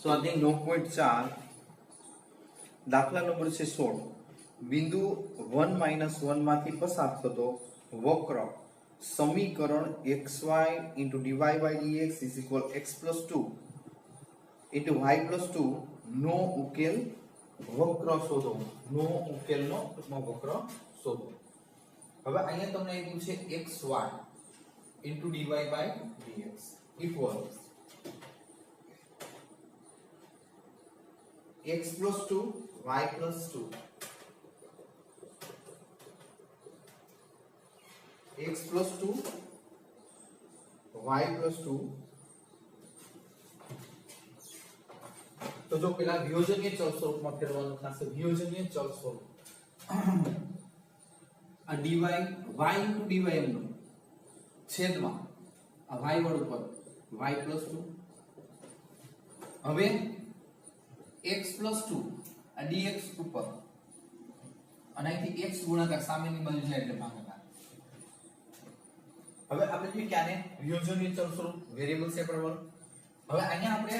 स्वाध्याय 9.4 दाखला नंबर છે 16 બિંદુ 1 - 1 માંથી પસાર થતો વક્ર સમીકરણ xy dy by dx x + 2 y + 2 નો ઉકેલ વક્ર શોધો નો ઉકેલનો વક્ર શોધો। હવે અહીંયા તમને આપ્યું છે xy dy by dx equals x plus 2 y plus 2 x plus 2 y plus 2 तो जो પેલા વિયોજનીય ચલ સ્વરૂપમાં ફેરવવાનું થશે વિયોજનીય ચલ સ્વરૂપ આ dy y dy એમનો છેદમાં આ y વાળું પદ y plus 2 હવે x plus 2 આ dx ઉપર અને અહીંથી x ગુણાકાર સામેની બાજુ જાય એટલે ભાગાકાર। હવે આપણે જોઈએ કે આને વિયોજનીય ચલ સ્વરૂપ વેરીએબલ સેપરેબલ। હવે અહીંયા આપણે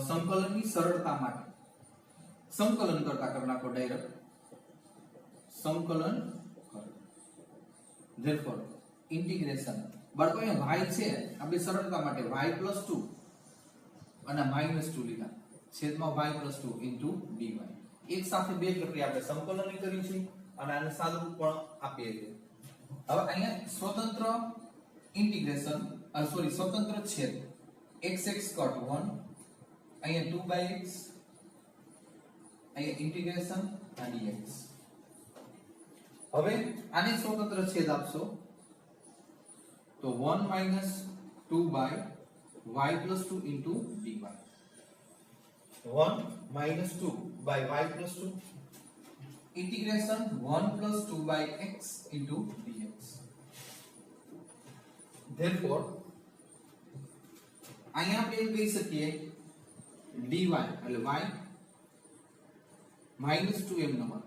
સંકલનની સરળતા માટે સંકલન કરતા કરી નાખો ડાયરેક્ટ સંકલન કરો ધેરફોર ઇન્ટિગ્રેશન બાળકો અહીંયા y છે આપણે સરળતા માટે y + 2 અને -2 લીધા છેદમાં y + 2 * dy એક સાથે બે પ્રક્રિયા આપણે સંકલનની કરી છે અને આને સાદું પણ આપીએ છીએ। હવે અહીંયા સ્વતંત્ર ઇન્ટિગ્રેશન સ્વતંત્ર છેદ x કટ 1 અહીંયા 2/x અહીંયા ઇન્ટિગ્રેશન અને dx। હવે આને સ્વતંત્ર છેદ આપશો તો 1 - 2/y + 2 * dy 1 - 2/y + 2 integration 1 + 2/x * dx। therefore અહીંયા આપણે એમ કહી શકીએ dy એટલે y -2 એમ number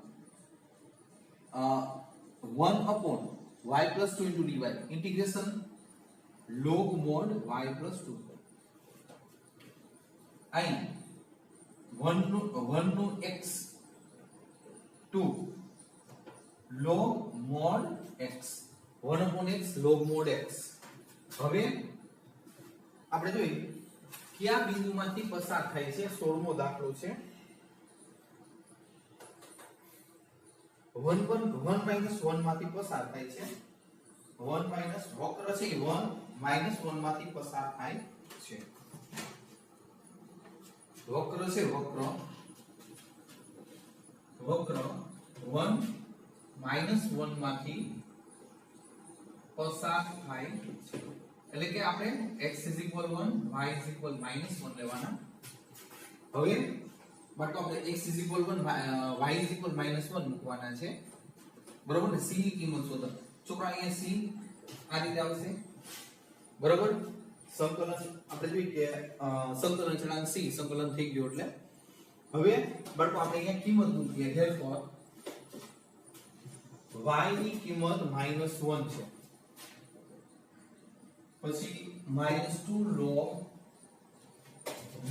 1/y + 2 * dy integration log mod y + 2 અહીં 1 નું x 2 log mod x 1/x log mod x। હવે આપણે જોઈએ કયા બિંદુમાંથી પસાર થાય છે 16મો દાખલો છે 1 - 1 માંથી પસાર થાય છે 1 - વક્ર છે 1 - 1 માંથી પસાર થાય છે વક્ર છે વક્ર 1 - 1 માંથી પસાર થાય છે એટલે કે આપણે x = 1 y = -1 લેવાના। હવે બાટો આપણે x = 1 y = -1 મૂકવાના છે બરોબર ને। c ની કિંમત શોધો છોકરા અહીંયા c આ રીતે આવશે બરોબર। સંકલન આપણે જોઈએ કે સંકલન અચળાંક c સંકલન થઈ ગયું એટલે હવે બાળકો આપણે અહીંયા કિંમત મૂકીએ therefore y ની કિંમત -1 છે પછી -2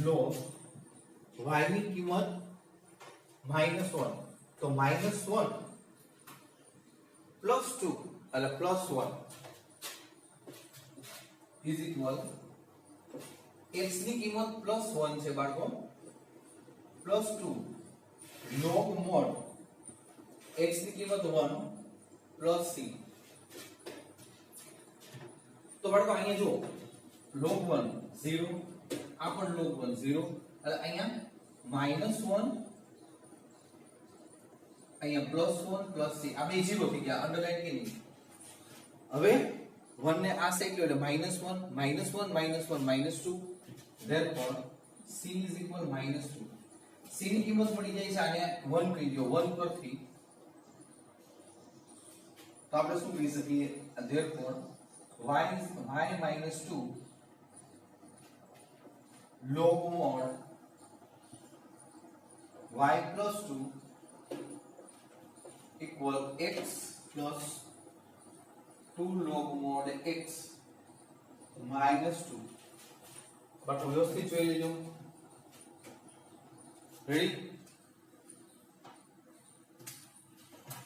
log y ની કિંમત -1 તો -1 + 2 એટલે +1 is equal x ની કિંમત +1 છે બાળકો +2 log mod x ની કિંમત 1 + c તો બાળકો અહીંયા જો log 1 0 આ પણ log 1 0 એટલે અહીંયા -1 અહીંયા +1 + c આ બે 0 થઈ ગયા અંડરલાઈન કે નહીં। હવે 1 ને આ સાઈડ લો એટલે -1 -2 therefore c = -2 c ની કિંમત મળી જાય છે આને 1 કહી દો 1 પરથી તો આપણે શું કહી શકીએ therefore y -2 log mod y + 2 equal x plus 2 log mod x minus 2 but વ્યવસ્થિત જોઈ લેજો રેડી?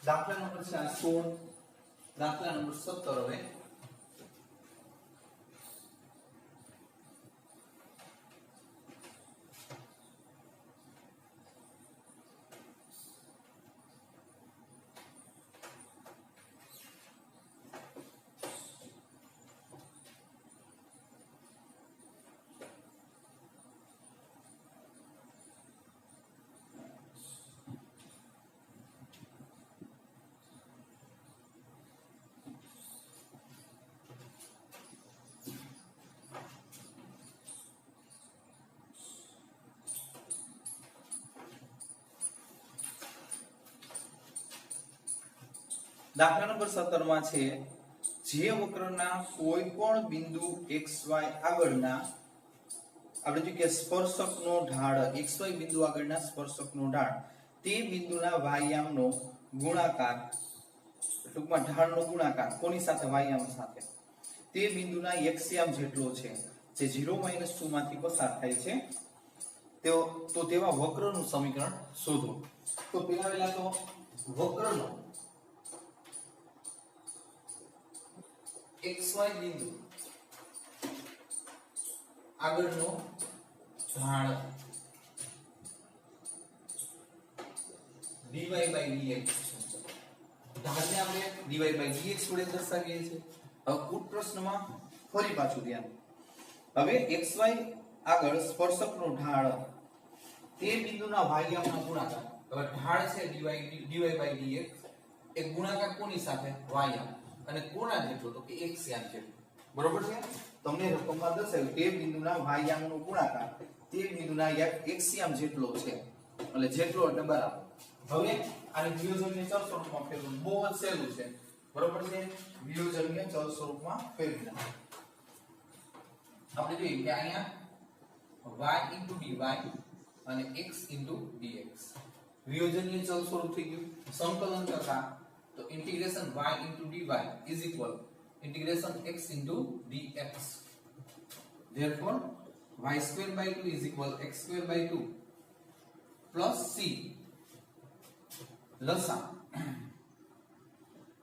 દાખલા નંબર છે આ 16, દાખલા નંબર 17 હવે દાખલા નંબર 17 માં છે જે વક્રના કોઈ પણ બિંદુ xy આગળના આપણે જો કે સ્પર્શકનો ઢાળ xy બિંદુ આગળના સ્પર્શકનો ઢાળ તે બિંદુના વાયામનો ગુણાકાર ટૂંકમાં ઢાળનો ગુણાકાર કોની સાથે વાયામ સાથે તે બિંદુના x જેટલો છે જે 0 2 માંથી પસાર થાય છે તો તેવા વક્રનું સમીકરણ શોધો. તો પહેલા તો વક્રનો xy બિંદુ આગળનો ઢાળ dy by dx ઢાળને આપણે dy by dx વડે દર્શાવીએ છીએ. હવે કુટ પ્રશ્નમાં ફરી પાછું ધ્યાન. હવે xy આગળ સ્પર્શકનો ઢાળ તે બિંદુના વાયામનો ગુણાકાર. હવે ઢાળ છે dy by dx એ ગુણાકાર કોની સાથે? વાયામ. અને કોના જેટલો? તો કે x યામ જેટલો. બરોબર છે? તમને રકમમાં દર્શાવ્યું તે બિંદુના વાયામનો ગુણાકાર તે બિંદુના x યામ જેટલો છે. એટલે જેટલો એટલે બરાબર. હવે આને વિયોજનીય ચલ સ્વરૂપમાં ફેરવવું બહુ જ સહેલું છે. બરોબર છે? વિયોજનીય ચલ સ્વરૂપમાં ફેરવી નાખો. આપણે જોઈએ કે અહીંયા y dy અને x dx વિયોજનીય ચલ સ્વરૂપ થઈ ગયું. સંકલન કરતા તો integration y dy is equal integration x dx. Therefore y square by 2 is equal x square by 2 plus c लसा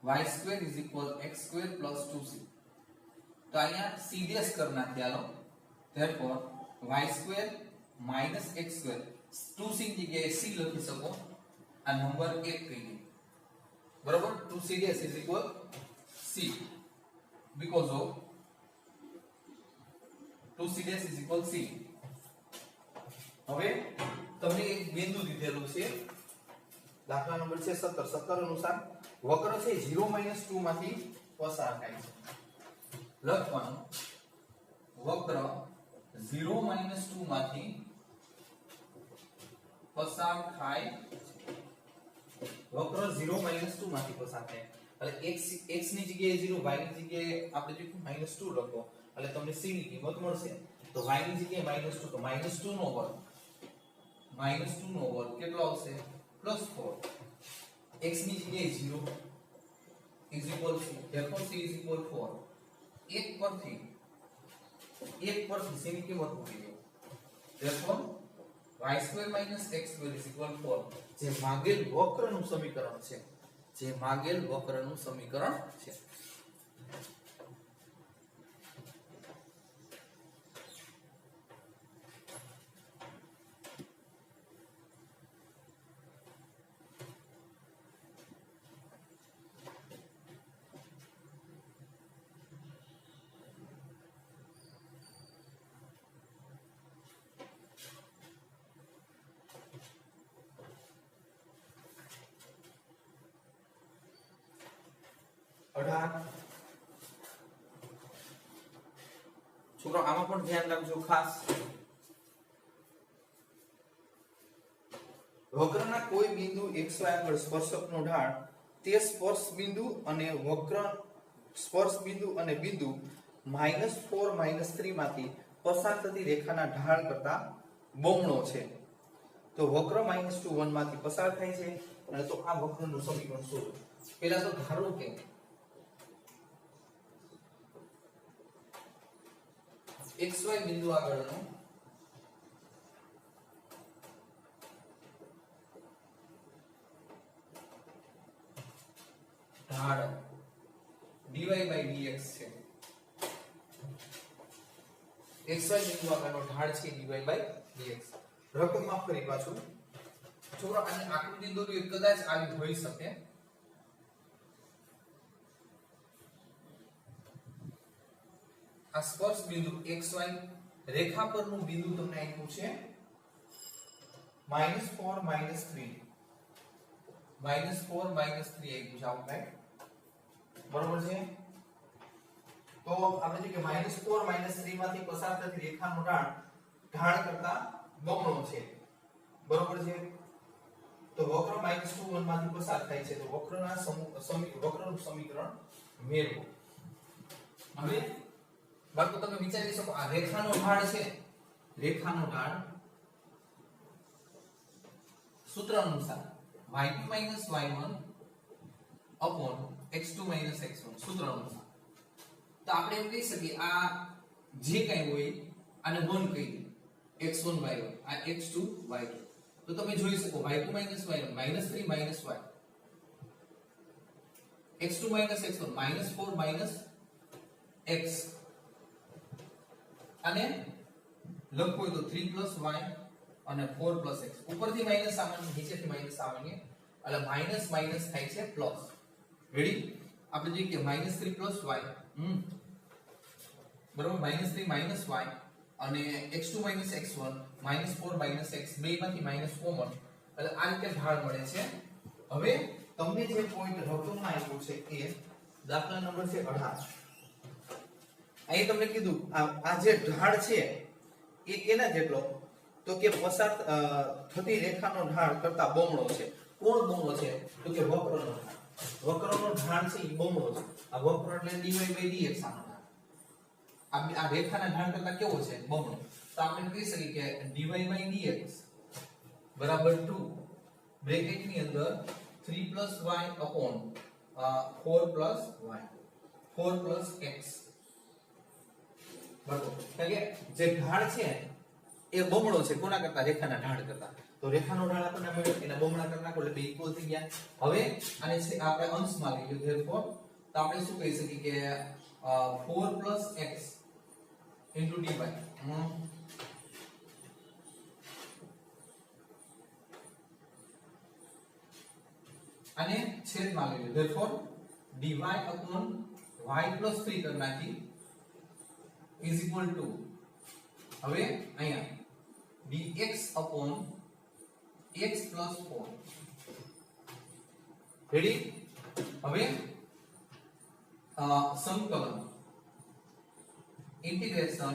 y square is equal x square plus 2c. तो અહીંયા સીધેસ કરना ચાલો. therefore y square minus x square 2c ની જગ્યાએ c લખી શકો. આ number 1 કહી દે. બરાબર? 2c is equal c because of 2c is equal c. હવે તમને એક બિંદુ દીધેલું છે દાખલા નંબર છે 17 અનુસાર વક્ર છે 0 2 માંથી પસાર થાય છે. લખવાનું વક્ર 0 2 માંથી પસાર થાય. વક્ર 0 2 માંથી પસાર થાય એટલે x ની જગ્યાએ 0 y ની જગ્યાએ આપણે જો -2 લખો એટલે તમને c ની કિંમત મળશે. તો y ની જગ્યાએ -2 તો -2 નો વર્ગ કેટલો આવશે? +4. x ની જગ્યાએ 0 is equal to therefore c is equal 4. એક પરથી c ની કિંમત મૂકી દો. therefore y square minus x square is equal 4. જે માગેલ વક્રનું સમીકરણ છે. છોકરો આમાં પણ ધ્યાન રાખજો ખાસ. વક્રના કોઈ બિંદુ xy આગળ સ્પર્શકનો ઢાળ તે સ્પર્શ બિંદુ અને બિંદુ -4 -3 માંથી પસાર થતી રેખાના ઢાળ કરતા બમણો છે. તો વક્ર -2 1 માંથી પસાર થાય છે અને તો આ વક્રનું સમીકરણ શોધો. પહેલા તો ધારો કે xy બિંદુ આગળનો dy by dx છે xy બિંદુ આગળનો ઢાળ છે dy by dx રકમ માફ કરી પાછું છોકરો આને આકૃતિ દોર્યું કદાચ આવી હોઈ શકે આ સ્પર્શ બિંદુ xy રેખા પરનું બિંદુ તમને આપ્યું છે -4 -3 -4 -3 આપ્યું છે આવું રાઈટ બરોબર છે તો આપણે જે કે -4 -3 માંથી પસાર થતી રેખાનો ઢાળ કરતા બમણો છે બરોબર છે તો વક્ર -2 1 માંથી પસાર થાય છે તો વક્રના વક્રનું સમીકરણ મેળવો હવે બાળકો તમે વિચારી શકો આ રેખાનો ઢાળ છે રેખાનો ઢાળ સૂત્ર અનુસાર y2 y1 x2 x1 સૂત્ર અનુસાર તો આપણે એમ કહી શકીએ આ જે કંઈ હોય આને 1 કહી દે x1 y1 આ x2 y2 તો તમે જોઈ શકો y2 y1 -3 y x2 x1 -4 x અને લખો તો 3 y અને 4 x ઉપરથી માઈનસ સામાન્ય નીચેથી માઈનસ સામાન્ય એટલે માઈનસ માઈનસ થાય છે પ્લસ રેડી આપણે જોઈએ કે -3 y બરોબર -3 y અને x2 x1 -4 x બેમાંથી માઈનસ કોમન એટલે આ રીતે ઢાળ મળે છે હવે તમને જે પોઈન્ટ રકમમાં આવ્યું છે એ દાખલા નંબર છે 18 અહીં તમને કીધું આ જે ઢાળ છે એ કેના જેટલો તો કે પસાર થતી રેખાનો ઢાળ કરતા બમણો છે કોણ બમણો છે તો કે વક્રનો ઢાળ છે એ બમણો છે આ વક્ર એટલે dy by dx આ રેખાના ઢાળ કરતા કેવો છે બમણો તો આપણે કહી શકીએ કે dy by dx બરાબર 2 બ્રેકેટ ની અંદર 3 y upon 4 y 4 x બરાબર એટલે જે ઢાળ છે એ બમણો છે કોના કરતા રેખાના ઢાળ કરતા તો રેખાનો ઢાળ આપણને મળ્યો એના બમણા કરી નાખો એટલે બે ઇક્વલ થઈ ગયા હવે આને છે આપણે અંશમાં લઈ લો therefore તો આપણે શું કહી શકીએ કે 4 x into dy અને છેદમાં લઈ લો therefore dy upon y plus 3 કરી નાખી is equal to હવે અહીંયા dx upon x plus 4 ready હવે સંકલન integration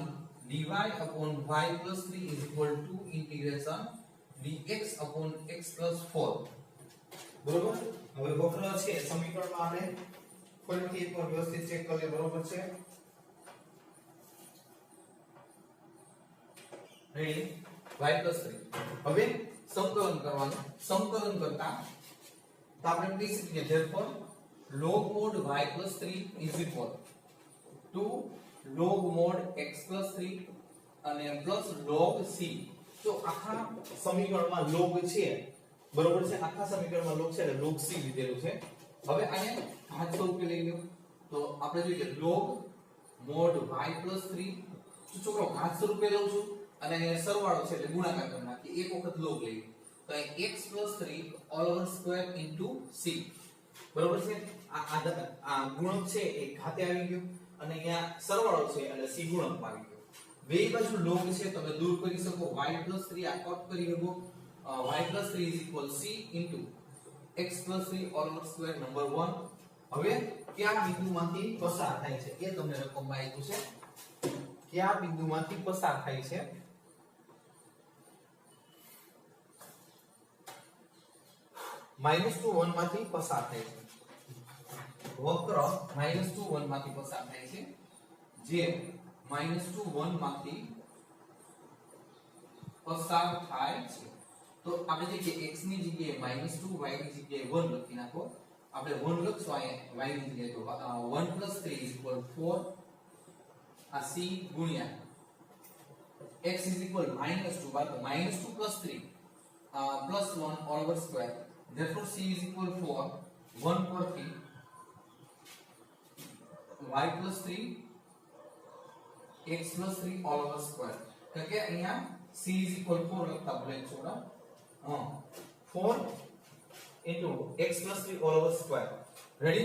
dy upon y plus 3 is equal to integration dx upon x plus 4 બરોબર હવે વક્ર છે સમીકરણમાં આપણે ફરીથી એકવાર વ્યવસ્થિત ચેક કરીએ બરોબર છે રેડી y plus 3 હવે સંકલન કરવાનું સંકલન કરતા તો આપણે કહી શકીએ therefore log mod y plus 3 is equal to log mod x plus 3 અને પ્લસ log c તો આખા સમીકરણમાં log છે બરોબર છે આખા સમીકરણમાં log છે એટલે log c લીધેલું છે હવે આને ઘાત સ્વરૂપે લઈ લો તો આપણે જોઈએ log mod y plus 3 તો છોકરો ઘાત સ્વરૂપે લઉં છું અને સરવાળો છે એટલે ગુણાકાર કરી નાખીએ એક વખત log લઈએ તો x plus 3 all over square into c બરોબર છે આ ગુણક છે એ ઘાતે આવી ગયો અને અહીંયા સરવાળો છે એટલે c ગુણક આવી ગયો બે બાજુ log છે તમે દૂર કરી શકો y plus 3 આ કટ કરી શકો y plus 3 is equal c into x plus 3 all over square number 1 હવે કયા બિંદુમાંથી પસાર થાય છે એ તમને રકમમાં આપ્યું છે કયા બિંદુમાંથી પસાર થાય છે -2 1 માંથી પસાર થાય છે વક્ર -2 1 માંથી પસાર થાય છે જે -2 1 માંથી પસાર થાય છે તો આપણે જે કે x ની જગ્યાએ -2 y ની જગ્યાએ 1 લખી નાખો આપણે 1 લખશું અહીંયા y ની જગ્યાએ તો 1 + 3 = 4 આ c ગુણ્યા x = -2 બાદ -2 + 3 +1 all over square therefore c = 4 1 પરથી y plus 3 x plus 3 all over square કારણ કે અહીંયા c is equal 4 લખતા ભૂલે છોકરા 4 into x plus 3 all over square ready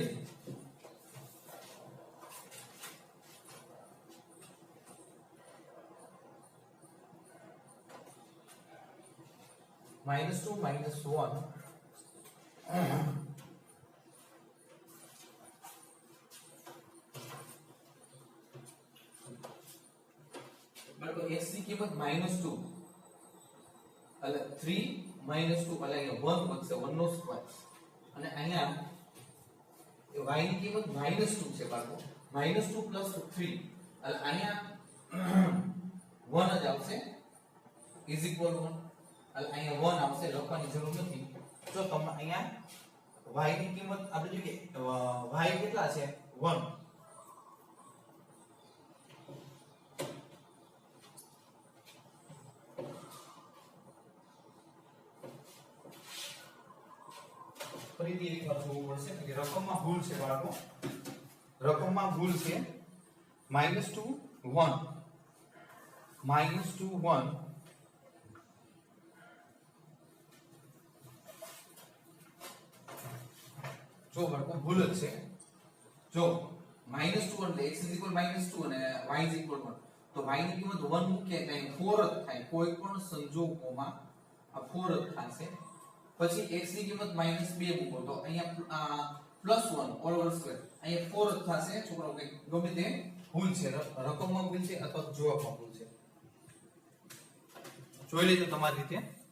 -2 -1 બરાબર x ની કિંમત -2 એટલે 3 -2 એટલે અહીંયા 1 વધશે 1 નો સ્ક્વેર અને અહીંયા y ની કિંમત -2 છે બાળકો -2 + 3 એટલે અહીંયા 1 જ આવશે is equal 1 એટલે અહીંયા 1 આવશે લખવાની જરૂર નથી જો તમે અહીંયા y ની કિંમત આપણે જોઈએ y કેટલા છે 1 ફરીથી એક વાર જોવું પડશે કે રકમમાં ભૂલ છે બાળકો રકમમાં ભૂલ છે -2 1 -2 1 જો બાળકો ભૂલ જ છે જો -2 એટલે x = -2 અને y = 1 તો y ની કિંમત 1 મૂકીએ તો અહીં 4 જ થાય કોઈ પણ સંજોગોમાં આ 4 જ થશે પછી x ની કિંમત -2 મૂકો તો અહીંયા +1 ઓલ ઓવર સ્ક્વેર અહીંયા 4 જ થશે છોકરાઓ કે ગમે તે ભૂલ છે રકમમાં ભૂલ છે અથવા જવાબમાં ભૂલ છે જોઈ લેજો તમારી રીતે